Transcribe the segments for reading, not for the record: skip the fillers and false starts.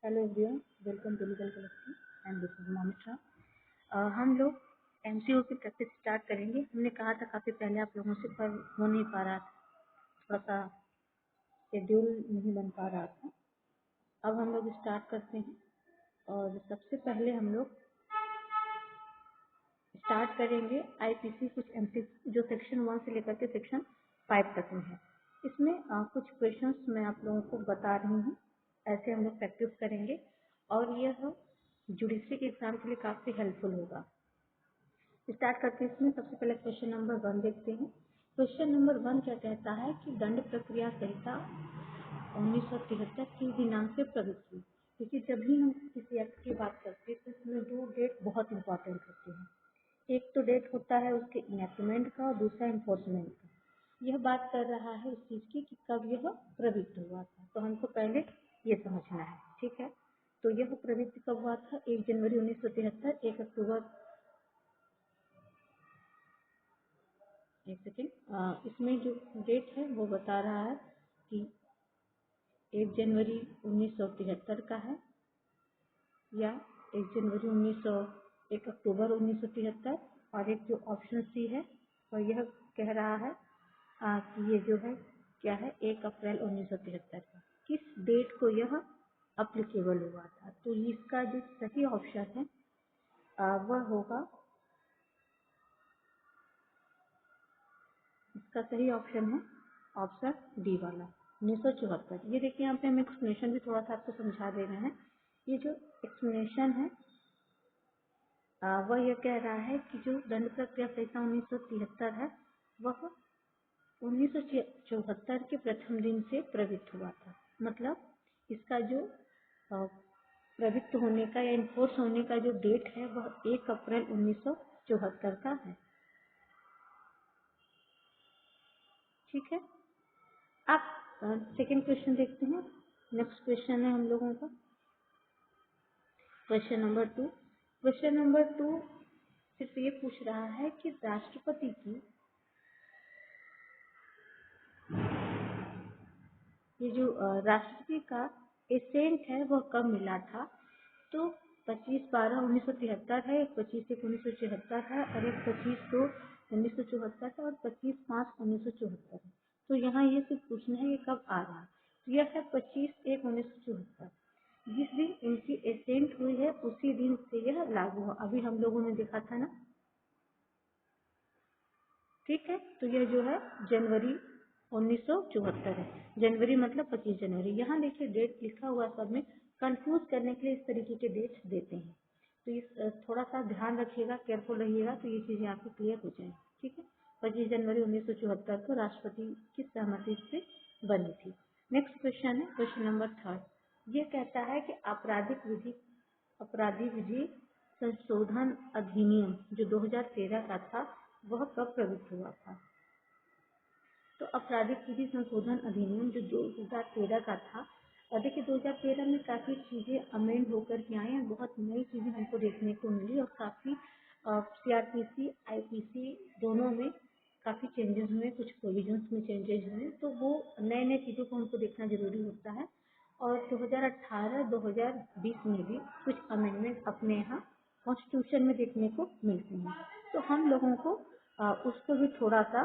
Hello everyone, welcome to legal galaxy and this is Monica. हम लोग MCO की practice start करेंगे। हमने कहा था काफ़ी पहले आप लोगों से, पर हो नहीं पा रहा था, थोड़ा सा शेड्यूल नहीं बन पा रहा था। अब हम लोग स्टार्ट करते हैं और सबसे पहले हम लोग स्टार्ट करेंगे आईपीसी कुछ एमसी जो सेक्शन 1 से लेकर के सेक्शन 5 तक में है। इसमें कुछ क्वेश्चंस मैं आप लोगों को बता रही हूँ, ऐसे हम लोग प्रैक्टिस करेंगे और यह जुडिशरी के एग्जाम के लिए काफ़ी हेल्पफुल होगा। स्टार्ट करते हैं। इसमें सबसे पहले क्वेश्चन नंबर 1 देखते हैं। क्वेश्चन नंबर 1 क्या कहता है कि दंड प्रक्रिया संहिता 1973 किस दिनांक से प्रवृत्त हुई। क्योंकि जब भी हम किसी एक्ट की बात करते हैं तो इसमें दो डेट बहुत इंपॉर्टेंट होते हैं। एक तो डेट होता है उसके इनैक्टमेंट का और दूसरा इन्फोर्समेंट का। यह बात कर रहा है इस चीज की कि कब यह प्रवृत्त हुआ था, तो हमको पहले ये समझना है, ठीक है। तो यह प्रवृत्ति कब हुआ था? 1 जनवरी 1973, 1 अक्टूबर, एक सेकेंड, इसमें जो डेट है वो बता रहा है कि 1 जनवरी 1973 का है या 1 जनवरी 1 अक्टूबर 1973, और एक जो ऑप्शन सी है और यह कह रहा है कि ये जो है क्या है 1 अप्रैल 1973 का। किस डेट को यह अप्लीकेबल हुआ था? तो इसका जो सही ऑप्शन है वह होगा, इसका सही ऑप्शन है ऑप्शन डी वाला 1974। ये देखिए यहाँ पे हम एक्सप्लेनेशन भी थोड़ा सा आपको समझा दे रहे हैं। ये जो एक्सप्लेनेशन है वह यह कह रहा है कि जो दंड प्रक्रिया संहिता 1973 है वह 1974 के प्रथम दिन से प्रवृत्त हुआ था। मतलब इसका जो प्रवृत्त होने का या इन्फोर्स होने का जो डेट है वह 1 अप्रैल 1974 का है, ठीक है। आप सेकेंड क्वेश्चन देखते हैं। नेक्स्ट क्वेश्चन है हम लोगों का क्वेश्चन नंबर 2। क्वेश्चन नंबर 2 सिर्फ ये पूछ रहा है कि राष्ट्रपति की ये जो राष्ट्रपति का एसेंट है वह कब मिला था? तो 25/12/1973 है, एक 25/1/1974 है और एक 25/2/1974 है और 25/5/1974 है। तो यहाँ ये सिर्फ पूछना है ये कब आ रहा है। तो यह है 25/1/1974। जिस दिन इनकी एसेंट हुई है उसी दिन से यह लागू हुआ। अभी हम लोगों ने देखा था ना, ठीक है। तो यह जो है जनवरी 1974 है। जनवरी मतलब 25 जनवरी। यहाँ देखिए डेट लिखा हुआ सब में, कंफ्यूज करने के लिए इस तरीके के डेट्स देते हैं। तो इस थोड़ा सा ध्यान रखिएगा, केयरफुल रहिएगा, तो ये चीजें आपकी क्लियर हो जाएंगी, ठीक है। 25 जनवरी 1974 को राष्ट्रपति की सहमति से बनी थी। नेक्स्ट क्वेश्चन है क्वेश्चन नंबर 3। ये कहता है कि अपराधी विधि संशोधन अधिनियम जो 2013 का था वह कब प्रवृत्त हुआ था? तो आपराधिक विधि संशोधन अधिनियम जो 2013 का था, और देखिए 2013 में काफी चीजें अमेंड होकर के आई हैं, बहुत नई चीजें हमको देखने को मिली और काफी सीआरपीसी आईपीसी दोनों में काफी चेंजेस हुए, कुछ प्रोविजंस में चेंजेस हुए, तो वो नए नए चीजों को हमको देखना जरूरी होता है। और 2018-2020 में भी कुछ अमेंडमेंट अपने यहाँ कॉन्स्टिट्यूशन में देखने को मिलती हैं, तो हम लोगों को उसको भी थोड़ा सा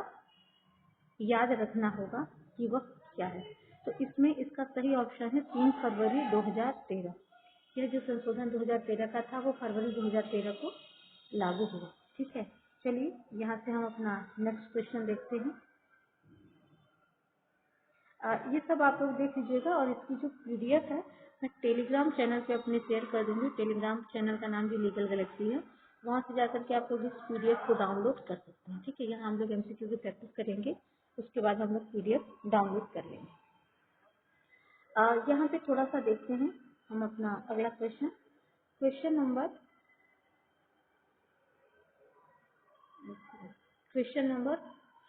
याद रखना होगा कि वह क्या है। तो इसमें इसका सही ऑप्शन है 3 फरवरी 2013। यह जो संशोधन 2013 का था वो फरवरी 2013 को लागू हुआ, ठीक है। चलिए यहाँ से हम अपना नेक्स्ट क्वेश्चन देखते हैं। ये सब आप लोग देख लीजिएगा और इसकी जो पीडीएफ है मैं टेलीग्राम चैनल पे अपने शेयर कर दूंगी। टेलीग्राम चैनल का नाम भी लीगल गैलेक्सी है, वहाँ से जाकर के आप लोग इस पीडीएफ को डाउनलोड कर सकते हैं, ठीक है। यहाँ हम लोग एमसीक्यू की प्रैक्टिस करेंगे, उसके बाद हम लोग पीडीएफ डाउनलोड कर लेंगे। यहाँ पे थोड़ा सा देखते हैं हम अपना अगला क्वेश्चन। क्वेश्चन नंबर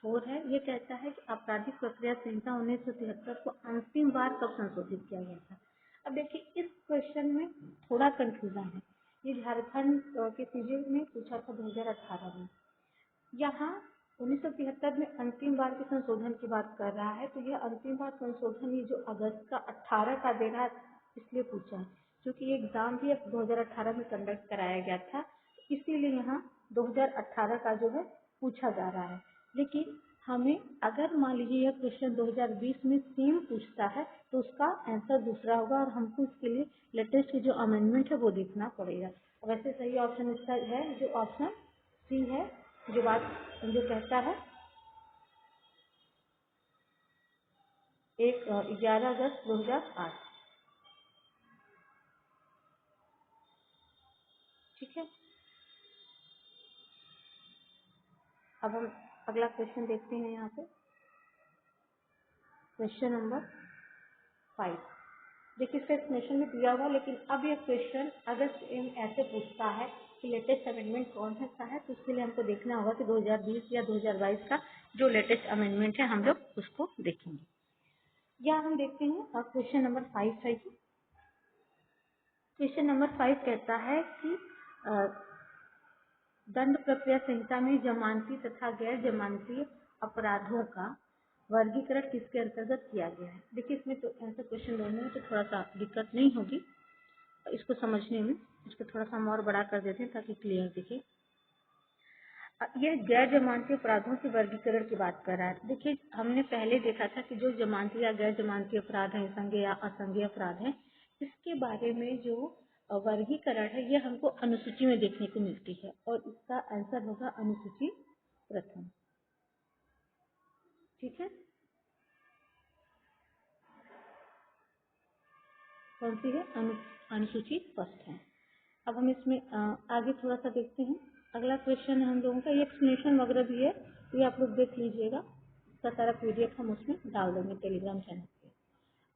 4 है। ये कहता है कि आपराधिक प्रक्रिया संहिता 1973 को अंतिम बार कब संशोधित किया गया था? अब देखिए इस क्वेश्चन में थोड़ा कंफ्यूजन है। ये झारखंड के सीजे में पूछा था 2018 में। यहाँ 1973 में अंतिम बार के संशोधन की बात कर रहा है, तो यह अंतिम बार संशोधन ये जो अगस्त का 18 का दे रहा है इसलिए पूछा है। क्योंकि ये एग्जाम भी अब 2018 में कंडक्ट कराया गया था, इसीलिए यहाँ 2018 का जो है पूछा जा रहा है। लेकिन हमें अगर मान लीजिए यह क्वेश्चन 2020 में सेम पूछता है तो उसका आंसर दूसरा होगा और हमको इसके लिए लेटेस्ट जो अमेंडमेंट है वो देखना पड़ेगा। वैसे सही ऑप्शन इसका है जो ऑप्शन सी है, जो कहता है 11 अगस्त 2008। ठीक है, अब हम अगला क्वेश्चन देखते हैं। यहाँ पे क्वेश्चन नंबर 5। देखिए इसका एक्सप्लेनेशन में दिया हुआ, लेकिन अब ये क्वेश्चन अगर ऐसे पूछता है कि लेटेस्ट अमेंडमेंट कौन सा है, तो उसके लिए हमको देखना होगा कि 2020 या 2022 का जो लेटेस्ट अमेंडमेंट है हम लोग उसको देखेंगे। या हम देखते हैं और क्वेश्चन नंबर 5 है। क्वेश्चन नंबर 5 कहता है कि दंड प्रक्रिया संहिता में जमानती तथा गैर जमानती अपराधों का वर्गीकरण किसके अंतर्गत किया गया है। देखिए इसमें तो ऐसा क्वेश्चन दोनों में तो थोड़ा सा दिक्कत नहीं होगी इसको समझने में। इसको थोड़ा सा हम और बड़ा कर देते हैं ताकि क्लियर दिखे। यह गैर जमानती अपराधों के वर्गीकरण की बात कर रहा है। देखिए हमने पहले देखा था कि जो जमानती या गैर जमानती अपराध है, संज्ञेय या असंज्ञेय अपराध है, इसके बारे में जो वर्गीकरण है यह हमको अनुसूची में देखने को मिलती है और इसका आंसर होगा अनुसूची प्रथम। ठीक है, कौन सी है? अनुसूची फर्स्ट है। अब हम इसमें आगे थोड़ा सा देखते हैं। अगला क्वेश्चन है हम लोगों का, ये एक्सप्लेनेशन वगैरह भी है, तो ये आप लोग देख लीजिएगा। इसका सारा पीडीएफ हम उसमें डाल देंगे टेलीग्राम चैनल पे।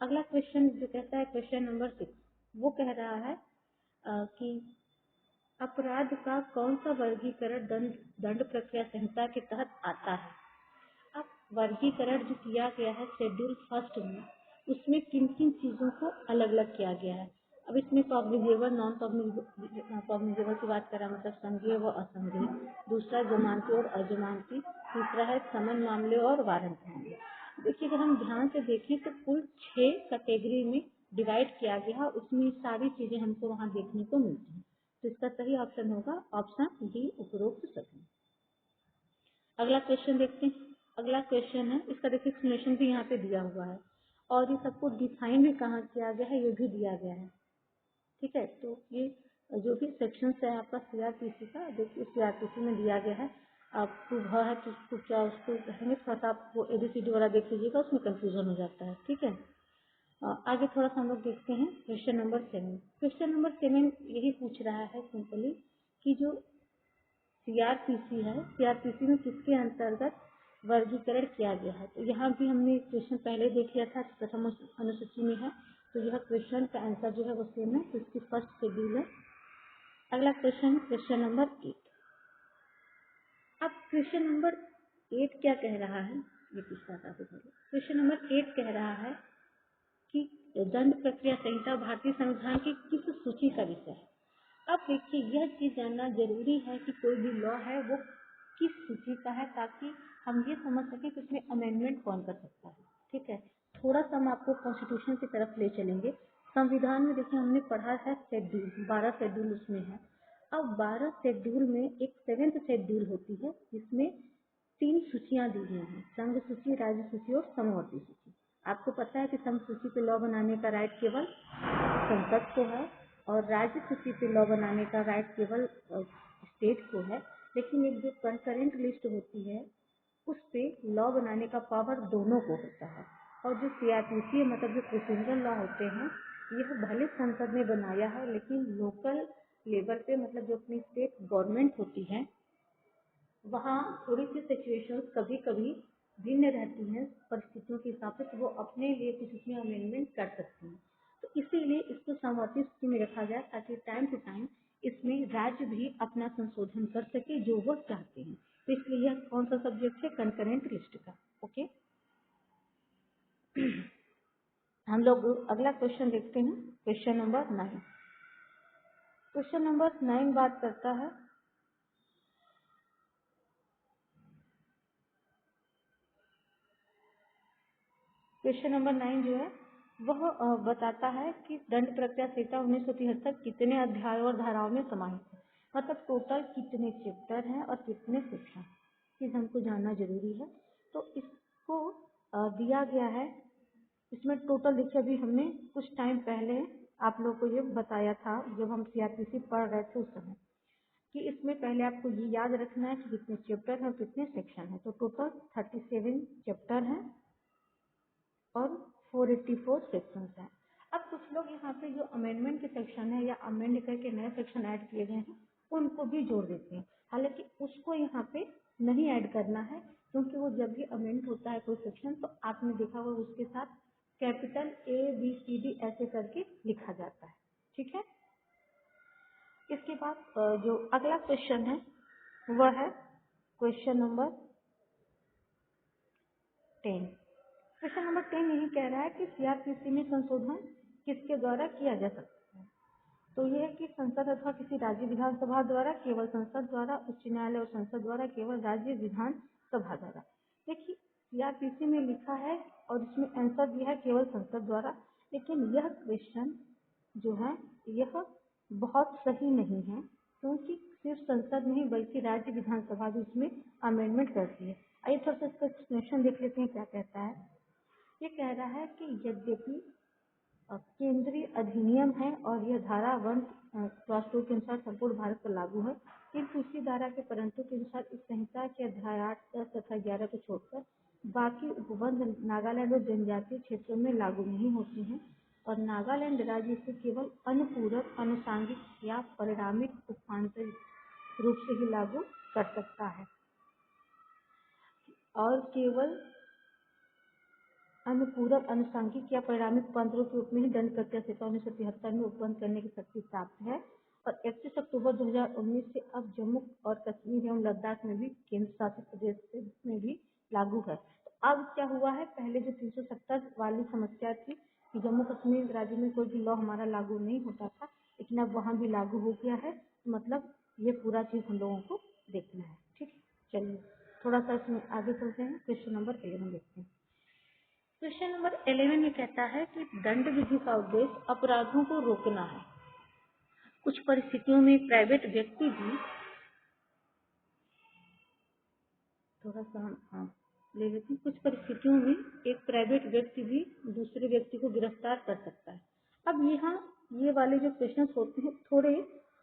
अगला क्वेश्चन जो कहता है क्वेश्चन नंबर 6, वो कह रहा है कि अपराध का कौन सा वर्गीकरण दंड प्रक्रिया संहिता के तहत आता है। अब वर्गीकरण जो किया गया है शेड्यूल फर्स्ट में, उसमें किन किन चीजों को अलग अलग किया गया है। अब इसमें कॉग्निजेबल नॉन कॉग्निजेबल की बात करा, मतलब संज्ञेय व असंज्ञेय। दूसरा जमानती और अजमानती। तीसरा है समन मामले और वारंट मामले। देखिए अगर हम ध्यान से देखें तो कुल 6 कैटेगरी में डिवाइड किया गया है, उसमें सारी चीजें हमको वहाँ देखने को मिलती हैं। तो इसका सही ऑप्शन होगा ऑप्शन डी, उपरोक्त सभी। अगला क्वेश्चन देखते हैं। अगला क्वेश्चन है, इसका देखिए एक्सप्लेनेशन भी यहाँ पे दिया हुआ है और ये सबको डिफाइन भी कहाँ किया गया है ये भी दिया गया है। ठीक है, तो ये जो भी सेक्शन है आपका सीआरपीसी का, देखिए सीआरपीसी में दिया गया है। आपको है तो उसको क्या उसको कहेंगे, थोड़ा सा आप वो एबीसीडी वाला देख लीजिएगा, उसमें कंफ्यूजन हो जाता है। ठीक है, आगे थोड़ा सा हम लोग देखते हैं क्वेश्चन नंबर 7। क्वेश्चन नंबर 7 यही पूछ रहा है सिंपली कि जो सीआरपीसी है, सीआरपीसी में किसके अंतर्गत वर्गीकरण किया गया है। तो यहाँ भी हमने क्वेश्चन पहले देख लिया था, प्रथम अनुसूची में है, तो यह क्वेश्चन का आंसर जो है वो सेम है, तो इसकी फर्स्ट शेड्यूल है। अगला क्वेश्चन, क्वेश्चन नंबर 8। अब क्वेश्चन नंबर 8 क्या कह रहा है, ये पिछला था पहले। क्वेश्चन नंबर 8 कह रहा है कि दंड प्रक्रिया संहिता भारतीय संविधान की किस सूची का विषय है। अब देखिए यह चीज जानना जरूरी है कि कोई भी लॉ है वो किस सूची का है, ताकि हम ये समझ सकें कि उसमें अमेंडमेंट कौन कर सकता है। ठीक है, थोड़ा सा हम आपको कॉन्स्टिट्यूशन की तरफ ले चलेंगे। संविधान में देखिए हमने पढ़ा है शेड्यूल, 12 शेड्यूल उसमें है। अब 12 शेड्यूल में एक 7th शेड्यूल होती है, जिसमें 3 सूचियां दी गई हैं, संघ सूची, राज्य सूची और समवर्ती सूची। आपको पता है कि संघ सूची पे लॉ बनाने का राइट केवल संसद को है और राज्य सूची पे लॉ बनाने का राइट केवल स्टेट को है। लेकिन एक जो कंकरेंट लिस्ट होती है उस पे लॉ बनाने का पावर दोनों को होता है। और जो सीआरपीसी मतलब जो प्रोसीजरल लॉ होते हैं, यह भले संसद ने बनाया है, लेकिन लोकल लेवल पे मतलब जो अपनी स्टेट गवर्नमेंट होती है, वहाँ थोड़ी सी सिचुएशंस कभी कभी भिन्न रहती हैं परिस्थितियों के हिसाब से, तो वो अपने लिए कुछ उसमें अमेंडमेंट कर सकती हैं। तो इसीलिए इसको समवर्ती सूची में रखा जाए, ताकि टाइम टू टाइम इसमें राज्य भी अपना संशोधन कर सके जो वो चाहते हैं। तो इसलिए यह कौन सा सब्जेक्ट है, कंकरेंट लिस्ट का। ओके, हम लोग अगला क्वेश्चन देखते हैं, क्वेश्चन नंबर 9। क्वेश्चन नंबर 9 बात करता है क्वेश्चन नंबर 9 जो है वह बताता है कि दंड प्रक्रिया संहिता 1973 कितने अध्यायों और धाराओं में समाहित है, मतलब टोटल कितने चैप्टर हैं और कितने सेक्शन, चीज हमको जानना जरूरी है। तो इसको दिया गया है, इसमें टोटल देखिए अभी हमने कुछ टाइम पहले आप लोग को ये बताया था जब हम सीआरपीसी पढ़ रहे थे उस समय, कि इसमें पहले आपको ये याद रखना है कि कितने चैप्टर हैं और कितने सेक्शन हैं। तो टोटल 37 चैप्टर हैं और 484 सेक्शन हैं। अब कुछ लोग यहाँ पे जो अमेंडमेंट के सेक्शन है या अमेंड करके नए सेक्शन ऐड किए गए हैं उनको भी जोड़ देते हैं, हालांकि उसको यहाँ पे नहीं ऐड करना है, क्योंकि वो जब भी अमेंड होता है कोई सेक्शन तो आपने देखा होगा उसके साथ कैपिटल ABCD ऐसे करके लिखा जाता है। ठीक है, इसके बाद जो अगला क्वेश्चन है वह है क्वेश्चन नंबर 10। क्वेश्चन नंबर 10 यही कह रहा है कि सीआरपीसी में संशोधन किसके द्वारा किया जा सकता है। तो यह है कि संसद अथवा किसी राज्य विधानसभा द्वारा, केवल संसद द्वारा, उच्च न्यायालय और संसद द्वारा, केवल राज्य विधानसभा द्वारा। देखिए सीआरपीसी में लिखा है और इसमें आंसर दिया है केवल संसद द्वारा, लेकिन यह क्वेश्चन जो है यह बहुत सही नहीं है, क्योंकि सिर्फ संसद नहीं बल्कि राज्य विधानसभा भी इसमें अमेंडमेंट करती है। आइए थोड़ा सा इसका एक्सप्लेनेशन देख लेते हैं क्या कहता है। ये कह रहा है कि यद्यपि केंद्रीय अधिनियम है और यह धारा 1 क्लास 2 के अनुसार संपूर्ण भारत पर लागू है, किंतु इसी धारा के परंतु के अनुसार इस संहिता के अध्याय 8, 10 तथा 11 को छोड़कर बाकी उपबंध नागालैंड और जनजातीय क्षेत्रों में लागू नहीं होते हैं और नागालैंड राज्य इसे केवल अनुपूरक, आनुषंगिक या परिणामिक उपांतरित रूप से ही लागू कर सकता है और केवल अनुपूरक, आनुषंगिक या परिणामिक उपांतरों के रूप में ही दंड प्रक्रिया संहिता 1973 में उपबंध करने की शक्ति प्राप्त है और 31 अक्टूबर 2019 से अब जम्मू और कश्मीर एवं लद्दाख में भी केंद्र शासित प्रदेश में भी लागू है। तो अब क्या हुआ है, पहले जो 370 वाली समस्या थी कि जम्मू कश्मीर राज्य में कोई भी लॉ हमारा लागू नहीं होता था, लेकिन अब वहाँ भी लागू हो गया है। मतलब ये पूरा चीज हम लोगों को देखना है। ठीक है, चलिए थोड़ा सा इसमें आगे चलते हैं, क्वेश्चन नंबर 11 देखते हैं। क्वेश्चन नंबर 11 ये कहता है कि दंड विधि का उद्देश्य अपराधों को रोकना है। कुछ परिस्थितियों में प्राइवेट व्यक्ति भी, थोड़ा सा हम ले लेते हैं, कुछ परिस्थितियों में एक प्राइवेट व्यक्ति भी दूसरे व्यक्ति को गिरफ्तार कर सकता है। अब यहाँ ये वाले जो क्वेश्चन होते हैं थोड़े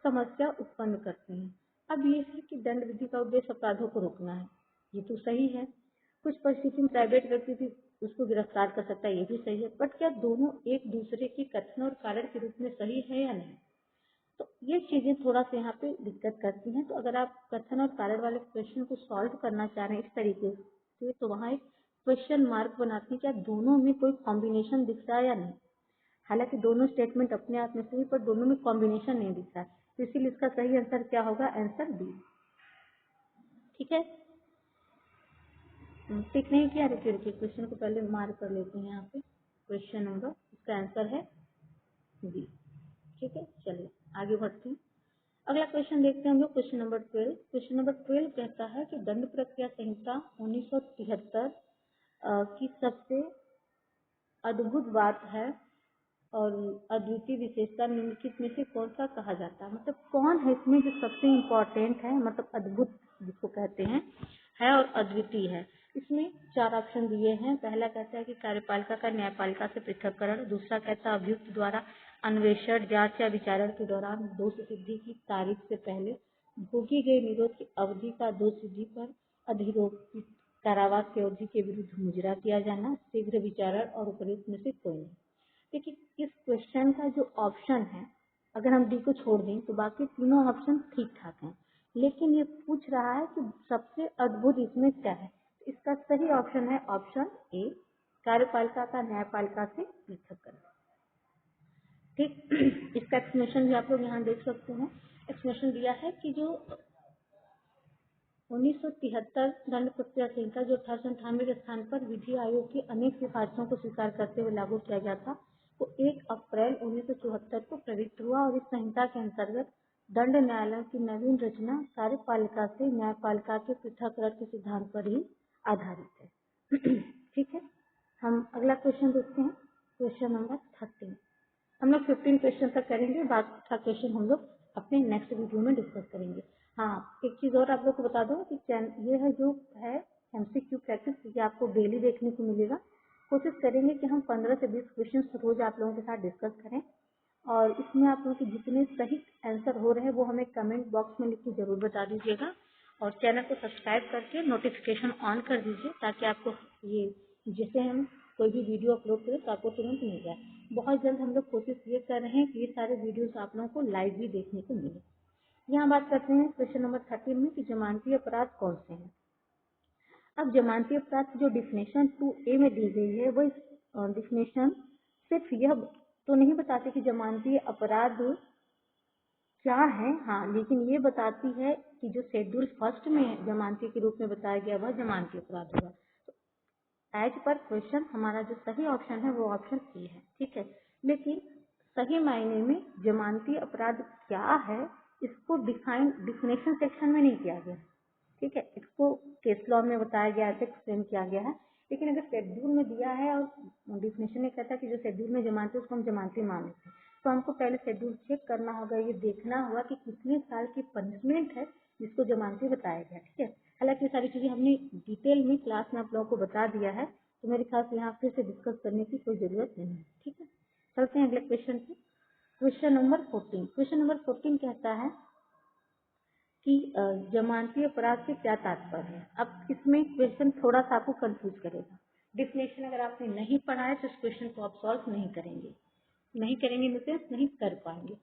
समस्या उत्पन्न करते हैं। अब ये है कि दंड विधि का उद्देश्य अपराधों को रोकना है, ये तो सही है। कुछ परिस्थिति में प्राइवेट व्यक्ति भी उसको गिरफ्तार कर सकता है, ये भी सही है। बट क्या दोनों एक दूसरे के कथन और कारण के रूप में सही है या नहीं, तो ये चीजें थोड़ा सा यहाँ पे दिक्कत करती हैं। तो अगर आप कथन और कारण वाले क्वेश्चन को सॉल्व करना चाह रहे हैं इस तरीके से, तो वहाँ एक क्वेश्चन मार्क बनाते हैं, क्या दोनों में कोई कॉम्बिनेशन दिख रहा है या नहीं। हालांकि दोनों स्टेटमेंट अपने आप में सही, पर दोनों में कॉम्बिनेशन नहीं दिख रहा है, तो इसीलिए इसका सही आंसर क्या होगा, आंसर बी। ठीक है, ठीक नहीं किया, रुकिए क्वेश्चन को पहले मार्क कर लेते हैं यहाँ पे। क्वेश्चन नंबर, इसका आंसर है बी। ठीक है, चलिए आगे बढ़ते हैं। अगला क्वेश्चन देखते हैं हम लोग, क्वेश्चन नंबर 12। क्वेश्चन नंबर 12 कहता है कि दंड प्रक्रिया संहिता 1973 की सबसे अद्भुत बात है और अद्वितीय विशेषता निम्नलिखित में से कौन सा कहा जाता है। मतलब कौन है इसमें जो सबसे इम्पोर्टेंट है, मतलब अद्भुत जिसको कहते हैं, है और अद्वितीय है। इसमें 4 ऑप्शन दिए हैं। पहला कहता है कि कार्यपालिका का न्यायपालिका से पृथककरण, दूसरा कहता है अभियुक्त द्वारा अन्वेषण, जांच या विचारण के दौरान दोष सिद्धि की तारीख से पहले भोगी गई निरोध की अवधि का दोष सिद्धि पर अधिरोपित कारावास की अवधि के विरुद्ध मुजरा किया जाना, शीघ्र विचारण और उपयुक्त में से कोई नहीं। देखिए इस क्वेश्चन का जो ऑप्शन है, अगर हम डी को छोड़ दें तो बाकी तीनों ऑप्शन ठीक ठाक हैं, लेकिन ये पूछ रहा है कि सबसे अद्भुत इसमें क्या है। इसका सही ऑप्शन है ऑप्शन ए, कार्यपालिका का न्यायपालिका से पृथक्करण। ठीक, इसका एक्सप्लेनेशन भी आप लोग यहाँ देख सकते हैं। एक्सप्लेनेशन दिया है कि जो 1973 दंड प्रक्रिया संहिता जो 1898 के स्थान पर विधि आयोग की अनेक सिफारिशों को स्वीकार करते हुए लागू किया गया था, वो 1 अप्रैल 1974 को प्रवृत्त हुआ और इस संहिता के अंतर्गत दंड न्यायालयों की नवीन रचना कार्यपालिका से न्यायपालिका के पृथक्करण के सिद्धांत पर ही आधारित है। ठीक है, हम अगला क्वेश्चन देखते हैं। Question number 13। हम लोग 15 क्वेश्चन तक करेंगे, बाकी का क्वेश्चन हम लोग अपने नेक्स्ट वीडियो में डिस्कस करेंगे। हाँ, एक चीज़ और आप लोग को बता दूँ कि ये है जो है MCQ प्रैक्टिस, ये आपको डेली देखने को मिलेगा। कोशिश करेंगे कि हम 15 से 20 क्वेश्चन रोज आप लोगों के साथ डिस्कस करें, और इसमें आप लोगों के जितने सही आंसर हो रहे हैं वो हमें कमेंट बॉक्स में लिख के जरूर बता दीजिएगा, और चैनल को सब्सक्राइब करके नोटिफिकेशन ऑन कर दीजिए, ताकि आपको ये जैसे हम कोई भी वीडियो अपलोड करें तो आपको तुरंत मिल जाए। बहुत जल्द हम लोग कोशिश ये कर रहे हैं कि ये सारे वीडियोस आप लोगों को लाइव भी देखने को मिले। यहाँ बात करते हैं क्वेश्चन नंबर 13 में कि जमानती अपराध कौन से हैं। अब जमानती अपराध की जो डिफिनेशन 2A में दी गई है, वो डिफिनेशन सिर्फ यह तो नहीं बताती कि जमानती अपराध क्या है, हाँ, लेकिन ये बताती है कि जो शेड्यूल फर्स्ट में जमानती के रूप में बताया गया वह जमानती अपराध होगा। एज पर क्वेश्चन हमारा जो सही ऑप्शन है वो ऑप्शन ए है, ठीक है। लेकिन सही मायने में जमानती अपराध क्या है इसको डिफिनेशन सेक्शन में नहीं किया गया, ठीक है। इसको केस लॉ में बताया गया है, एक्सप्लेन किया गया है। लेकिन अगर शेड्यूल में दिया है और डिफिनेशन में कहता है कि जो शेड्यूल में जमानती उसको हम जमानती मान लेते हैं, तो हमको पहले शेड्यूल चेक करना होगा, ये देखना होगा कि कितने साल की पनिशमेंट है जिसको जमानती बताया गया, ठीक है। हालांकि ये सारी चीजें हमने डिटेल में क्लास में आप लोगों को बता दिया है, तो मेरे ख्याल से यहाँ फिर से डिस्कस करने की कोई जरूरत नहीं है, ठीक है। चलते हैं अगले क्वेश्चन पे। Question number 14। क्वेश्चन नंबर 14 कहता है कि जमानती अपराध से क्या तात्पर्य है। अब इसमें क्वेश्चन थोड़ा सा आपको कंफ्यूज करेगा। डिफिनेशन अगर आपने नहीं पढ़ा है तो इस क्वेश्चन को आप सॉल्व नहीं करेंगे इन द सेंस नहीं कर पाएंगे।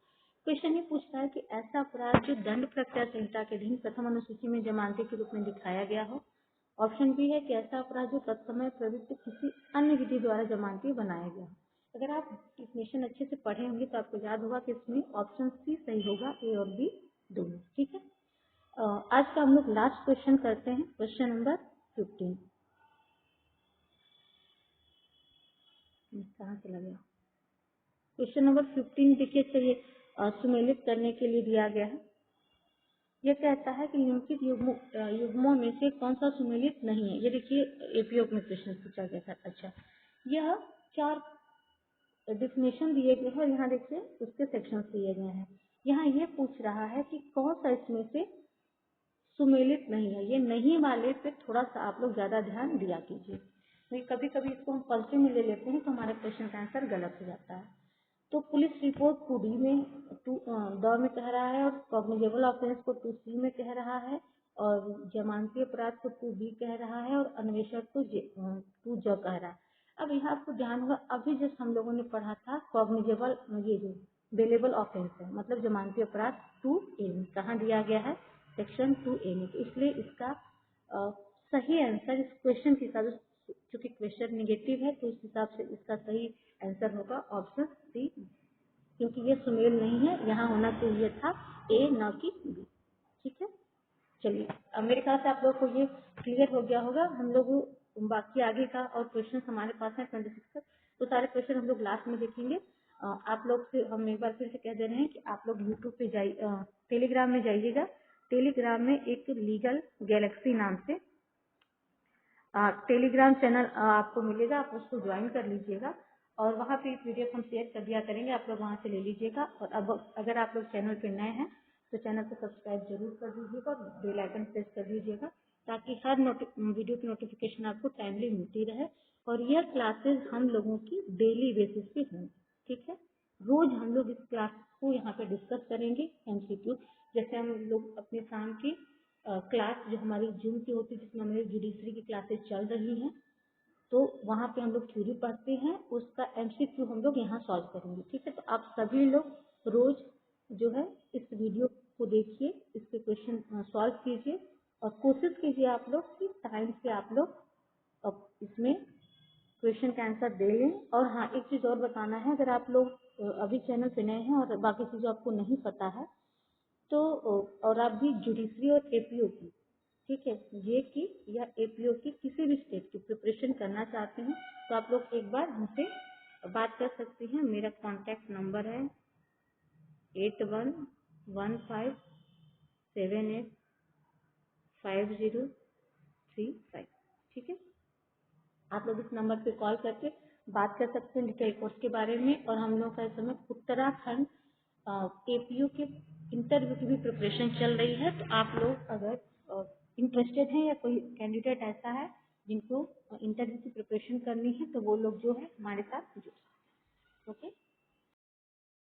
क्वेश्चन ये पूछता है कि ऐसा अपराध जो दंड प्रक्रिया संहिता के अधीन प्रथम अनुसूची में जमानती के रूप में दिखाया गया हो। ऑप्शन बी है कि ऐसा अपराध जो तत्समय प्रवृत्त किसी अन्य विधि द्वारा जमानती बनाया गया हो। अगर आप डिफिनेशन अच्छे से पढ़े होंगे तो आपको याद होगा कि इसमें ऑप्शन सी सही होगा, ए और बी दोनों, ठीक है। आज का हम लोग लास्ट क्वेश्चन करते हैं, क्वेश्चन नंबर 15। कहाँ चला गया? क्वेश्चन नंबर 15 देखिए, चलिए सुमेलित करने के लिए दिया गया है। यह कहता है कि निम्नलिखित युग्मों में से कौन सा सुमेलित नहीं है। ये देखिए एपीओ में क्वेश्चन पूछा गया था। अच्छा, यह 4 डिफिनेशन दिए गए हैं और यहाँ देखिए उसके सेक्शन दिए गए हैं। यहाँ ये पूछ रहा है कि कौन सा इसमें से सुमेलित नहीं है। ये नहीं वाले पे थोड़ा सा आप लोग ज्यादा ध्यान दिया कीजिए, क्योंकि कभी कभी इसको हम पलटे में ले लेते हैं तो हमारे क्वेश्चन का आंसर गलत हो जाता है। तो पुलिस रिपोर्ट 2D में द में कह रहा है, और कॉग्निजेबल ऑफेंस को 2C में कह रहा है, और जमानती अपराध को 2B कह रहा है, और अन्वेषक को 2J कह रहा है। अब यहाँ आपको ध्यान होगा, अभी जस्ट हम लोगों ने पढ़ा था कॉग्निजेबल, ये जो बेलेबल ऑफेंस है मतलब जमानती अपराध 2A में कहाँ दिया गया है, सेक्शन 2A में। तो इसलिए इसका सही आंसर इस क्वेश्चन के हिसाब से, क्योंकि क्वेश्चन निगेटिव है तो उस हिसाब से इसका सही आंसर होगा ऑप्शन सी, क्योंकि ये सुमेल नहीं है, यहाँ होना चाहिए था ए न कि बी, ठीक है। चलिए, अब मेरे ख्याल से आप लोग को ये क्लियर हो गया होगा। हम लोग बाकी आगे का और क्वेश्चन हमारे पास है 26 तक, तो सारे क्वेश्चन हम लोग लास्ट में देखेंगे। आप लोग से हम एक बार फिर से कह दे रहे हैं कि आप लोग यूट्यूब पे जाइए, टेलीग्राम में जाइएगा। टेलीग्राम में एक लीगल गैलेक्सी नाम से टेलीग्राम चैनल आपको मिलेगा, आप उसको ज्वाइन कर लीजिएगा, और वहाँ पे पीडीएफ हम शेयर कर दिया करेंगे, आप लोग वहाँ से ले लीजिएगा। और अब अगर आप लोग चैनल पे नए हैं तो चैनल को सब्सक्राइब जरूर कर दीजिएगा और बेल आइकन प्रेस कर दीजिएगा, ताकि हर वीडियो की नोटिफिकेशन आपको टाइमली मिलती रहे। और यह क्लासेस हम लोगों की डेली बेसिस पे होंगी, ठीक है। रोज हम लोग इस क्लास को यहाँ पे डिस्कस करेंगे MCQ, जैसे हम लोग अपने शाम की क्लास जो हमारी जूम की होती है, जिसमें हमारी जुडिशरी की क्लासेस चल रही हैं, तो वहाँ पे हम लोग थ्योरी पढ़ते हैं, उसका MCQ हम लोग यहाँ सॉल्व करेंगे, ठीक है। तो आप सभी लोग रोज जो है इस वीडियो को देखिए, इसके क्वेश्चन सॉल्व कीजिए, और कोशिश कीजिए आप लोग कि टाइम से आप लोग इसमें क्वेश्चन का आंसर दे लें। और हाँ, एक चीज़ और बताना है, अगर आप लोग अभी चैनल पे नए हैं और बाकी चीज़ें आपको नहीं पता है, तो और आप भी जुडिशरी और एपीओ की, ठीक है, ये की या एपीओ की किसी भी स्टेट की प्रिपरेशन करना चाहते हैं, तो आप लोग एक बार हमसे बात कर सकते हैं। मेरा कॉन्टैक्ट नंबर है 8115785035, ठीक है। आप लोग इस नंबर पे कॉल करके बात कर सकते हैं डिटेल कोर्स के बारे में। और हम लोग का इस समय उत्तराखंड APU के इंटरव्यू की भी प्रिपरेशन चल रही है। तो आप लोग अगर इंटरेस्टेड हैं या कोई कैंडिडेट ऐसा है जिनको इंटरव्यू की प्रिपरेशन करनी है तो वो लोग जो है हमारे साथ जुड़े। ओके।